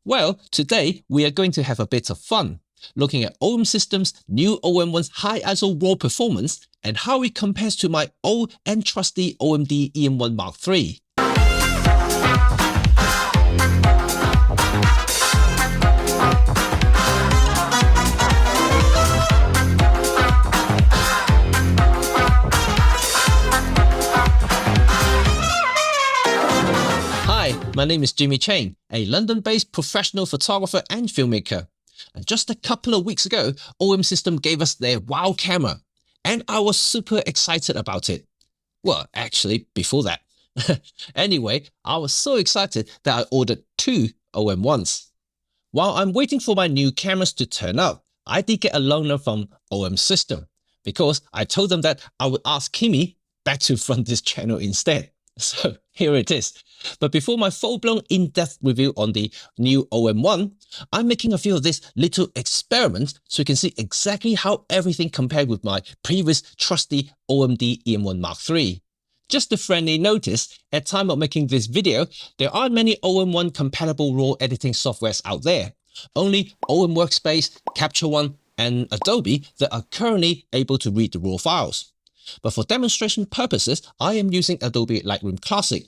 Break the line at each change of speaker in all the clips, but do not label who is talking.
Well, today we are going to have a bit of fun, looking at OM Systems' new OM-1's high ISO raw performance and how it compares to my old and trusty OMD E-M1 Mark III. My name is Cheng, a London-based professional photographer and filmmaker. And just a couple of weeks ago, OM System gave us their WOW camera, and I was super excited about it. Well, actually, before that. Anyway, I was so excited that I ordered 2 OM-1s. While I'm waiting for my new cameras to turn up, I did get a loaner from OM System, because I told them that I would ask Kimi back to run this channel instead. So here it is. But before my full-blown in-depth review on the new OM-1, I'm making a few of these little experiments so you can see exactly how everything compared with my previous trusty OMD E-M1 Mark III. Just a friendly notice, at time of making this video, there aren't many OM-1 compatible RAW editing softwares out there. Only OM Workspace, Capture One, and Adobe that are currently able to read the RAW files. But for demonstration purposes, I am using Adobe Lightroom Classic.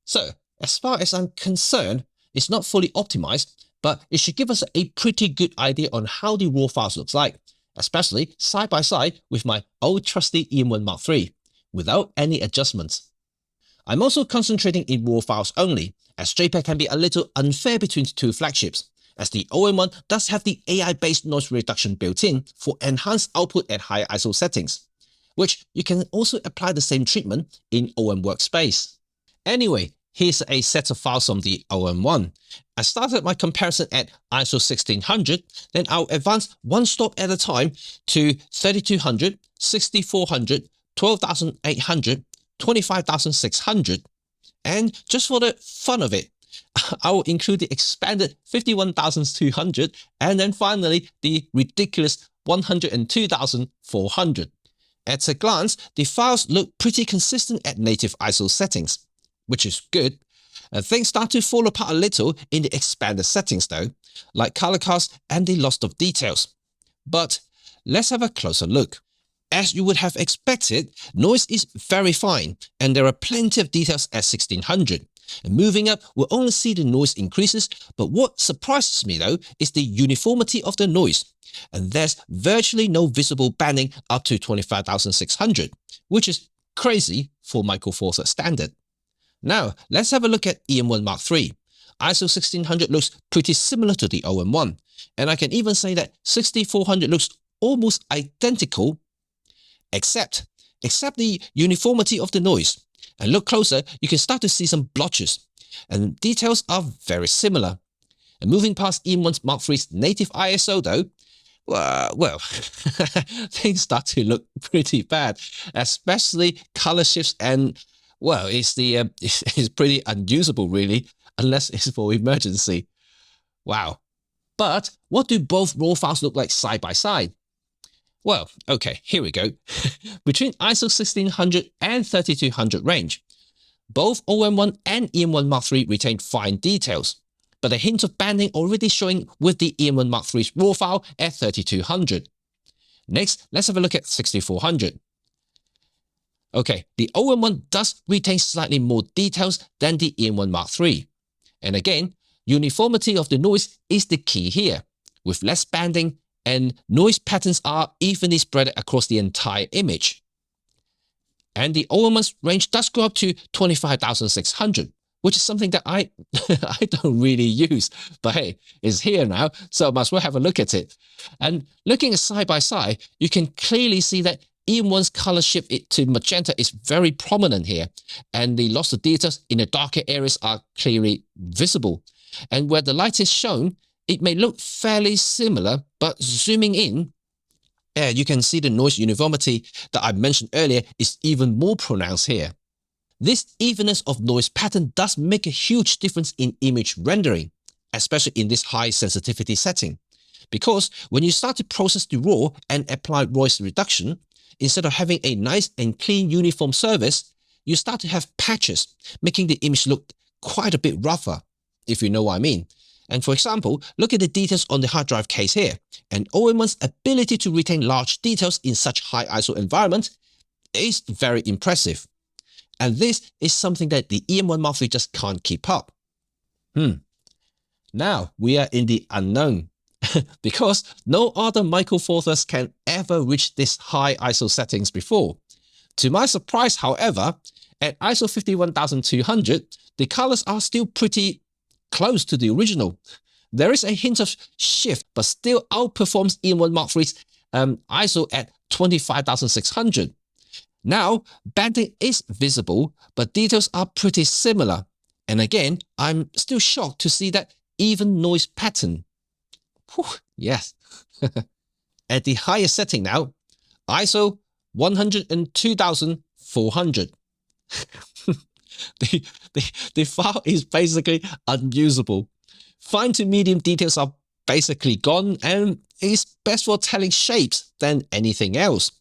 So, as far as I'm concerned, it's not fully optimized, but it should give us a pretty good idea on how the RAW files looks like, especially side by side with my old trusty E-M1 Mark III, without any adjustments. I'm also concentrating in RAW files only, as JPEG can be a little unfair between the two flagships, as the OM-1 does have the AI-based noise reduction built in for enhanced output at higher ISO settings, which you can also apply the same treatment in OM Workspace. Anyway, here's a set of files from the OM-1. I started my comparison at ISO 1600, then I'll advance one stop at a time to 3200, 6400, 12800, 25600. And just for the fun of it, I will include the expanded 51200 and then finally the ridiculous 102,400. At a glance, the files look pretty consistent at native ISO settings, which is good. Things start to fall apart a little in the expanded settings though, like color cast and the loss of details. But let's have a closer look. As you would have expected, noise is very fine and there are plenty of details at 1600. And moving up, we'll only see the noise increases, but what surprises me though is the uniformity of the noise. And there's virtually no visible banding up to 25,600, which is crazy for Micro Four Thirds standard. Now, let's have a look at E-M1 Mark III. ISO 1600 looks pretty similar to the OM-1, and I can even say that 6400 looks almost identical, except the uniformity of the noise. And look closer, you can start to see some blotches, and details are very similar. And moving past E-M1 Mark III's native ISO though, well, things start to look pretty bad, especially color shifts and, well, it's pretty unusable really, unless it's for emergency. Wow. But what do both RAW files look like side by side? Well, okay, here we go. Between ISO 1600 and 3200 range, both OM-1 and E-M1 Mark III retain fine details, but a hint of banding already showing with the E-M1 Mark III's RAW file at 3200. Next, let's have a look at 6400. Okay, the OM-1 does retain slightly more details than the E-M1 Mark III. And again, uniformity of the noise is the key here, with less banding and noise patterns are evenly spread across the entire image. And the OM-1's range does go up to 25,600, which is something that I don't really use. But hey, it's here now, so I might as well have a look at it. And looking at side by side, you can clearly see that E-M1's color shift to magenta is very prominent here, and the loss of details in the darker areas are clearly visible. And where the light is shown, it may look fairly similar, but zooming in, you can see the noise uniformity that I mentioned earlier is even more pronounced here. This evenness of noise pattern does make a huge difference in image rendering, especially in this high sensitivity setting. Because when you start to process the RAW and apply noise reduction, instead of having a nice and clean uniform surface, you start to have patches, making the image look quite a bit rougher, if you know what I mean. And for example, look at the details on the hard drive case here. And OM-1's ability to retain large details in such high ISO environment is very impressive. And this is something that the E-M1 Mark III just can't keep up. Now we are in the unknown because no other Micro Four Thirds can ever reach this high ISO settings before. To my surprise, however, at ISO 51200, the colors are still pretty close to the original. There is a hint of shift, but still outperforms E-M1 Mark III's ISO at 25,600. Now, banding is visible, but details are pretty similar. And again, I'm still shocked to see that even noise pattern. Whew, yes. At the highest setting now, ISO 102,400. The file is basically unusable. Fine to medium details are basically gone and is best for telling shapes than anything else.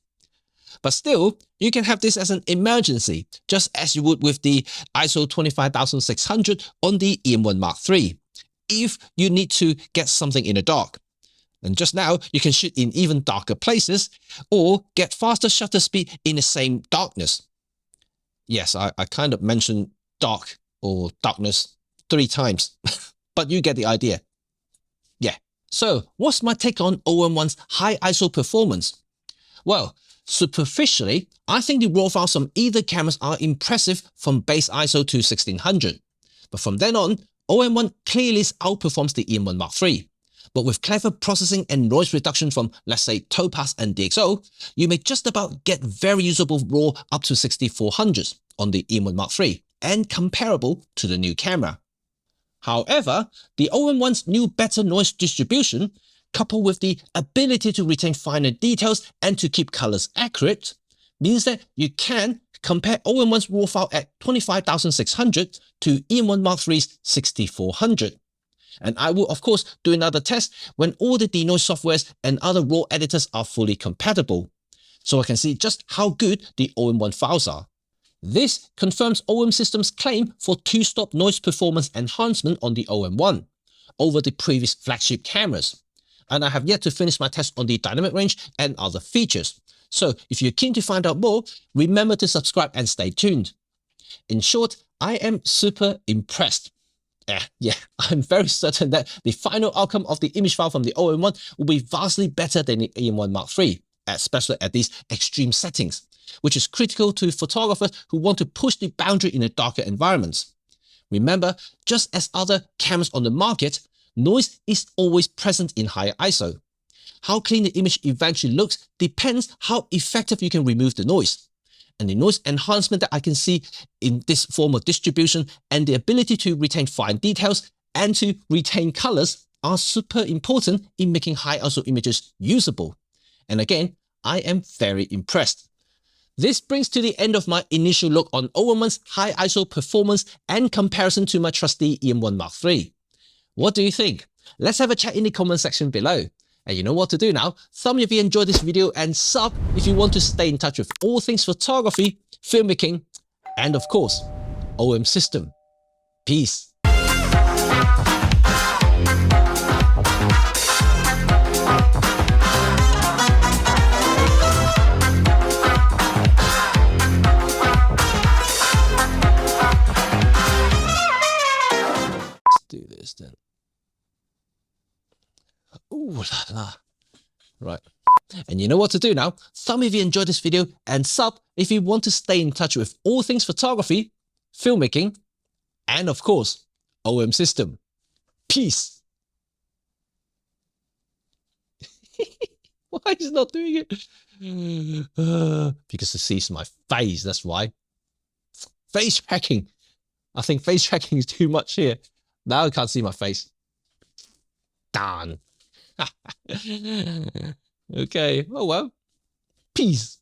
But still, you can have this as an emergency, just as you would with the ISO 25,600 on the E-M1 Mark III, if you need to get something in the dark. And just now, you can shoot in even darker places or get faster shutter speed in the same darkness. Yes, I kind of mentioned dark or darkness 3 times, but you get the idea. Yeah. So what's my take on OM-1's high ISO performance? Well, superficially, I think the raw files from either cameras are impressive from base ISO to 1600. But from then on, OM-1 clearly outperforms the E-M1 Mark III. But with clever processing and noise reduction from, let's say, Topaz and DxO, you may just about get very usable RAW up to 6400s on the E-M1 Mark III and comparable to the new camera. However, the OM-1's new better noise distribution, coupled with the ability to retain finer details and to keep colors accurate, means that you can compare OM-1's RAW file at 25,600 to E-M1 Mark III's 6400. And I will of course do another test when all the denoise softwares and other RAW editors are fully compatible, so I can see just how good the OM-1 files are. This confirms OM System's claim for 2-stop noise performance enhancement on the OM-1 over the previous flagship cameras. And I have yet to finish my test on the dynamic range and other features. So if you're keen to find out more, remember to subscribe and stay tuned. In short, I am super impressed. Yeah, I'm very certain that the final outcome of the image file from the OM-1 will be vastly better than the E-M1 Mark III, especially at these extreme settings, which is critical to photographers who want to push the boundary in the darker environments. Remember, just as other cameras on the market, noise is always present in higher ISO. How clean the image eventually looks depends how effective you can remove the noise. And the noise enhancement that I can see in this form of distribution and the ability to retain fine details and to retain colors are super important in making high ISO images usable. And again, I am very impressed. This brings to the end of my initial look on OM-1's high ISO performance and comparison to my trusty E-M1 Mark III. What do you think? Let's have a chat in the comment section below. And you know what to do now. Thumb if you enjoyed this video and sub if you want to stay in touch with all things photography, filmmaking, and of course, OM System. Peace. Let's do this then. Ooh la la. Right. And you know what to do now. Thumb if you enjoyed this video and sub if you want to stay in touch with all things photography, filmmaking, and of course, OM System. Peace. Why is it not doing it? Because it sees my face, that's why. Face tracking. I think face tracking is too much here. Now I can't see my face. Darn. Okay, oh well. Peace.